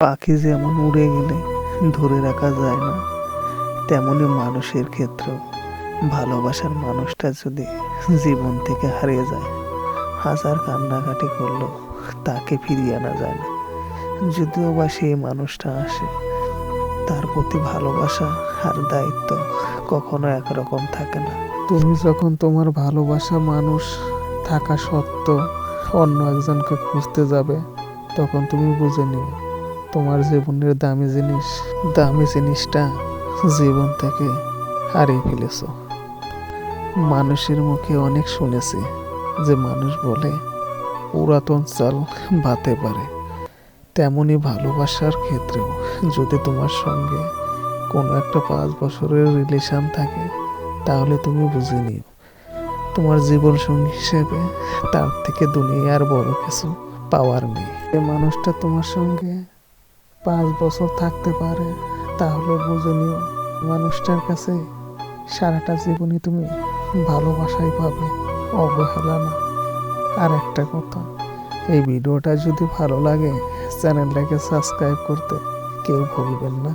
পাখি যেমন উড়ে গেলে ধরে রাখা যায় না, তেমনি মানুষের ক্ষেত্রেও ভালোবাসার মানুষটা যদি জীবন থেকে হারিয়ে যায়, হাজার কান্নাকাটি করলেও তাকে ফিরিয়ে আনা যায় না। যদিও বা সেই মানুষটা আসে, তার প্রতি ভালোবাসা আর দায়িত্ব কখনো একরকম থাকে না। তুমি যখন তোমার ভালোবাসা মানুষ থাকা সত্ত্বেও অন্য একজনকে খুঁজতে যাবে, তখন তুমি বুঝে নিও তোমার জীবনের দামি জিনিসটা জীবন থেকে হারিয়ে ফেলেছ। মানুষের মুখে অনেক শুনেছি যে মানুষ বলে পুরাতন চাল ভাতে পারে, তেমনি ভালোবাসার ক্ষেত্রেও যদি তোমার সঙ্গে কোনো একটা 5 বছরের রিলেশন থাকে, তাহলে তুমি বুঝে নিও তোমার জীবন সঙ্গী হিসেবে তার থেকে দুনিয়ার বড় কিছু পাওয়ার নেই। যে মানুষটা তোমার সঙ্গে 5 বছর থাকতে পারে, তাহলে বুঝে নিও মানুষটার কাছে সারাটা জীবনই তুমি ভালোবাসাই পাবে, অবহেলা না। আর একটা কথা, এই ভিডিওটা যদি ভালো লাগে চ্যানেলটাকে সাবস্ক্রাইব করতে কেউ ভুলবেন না।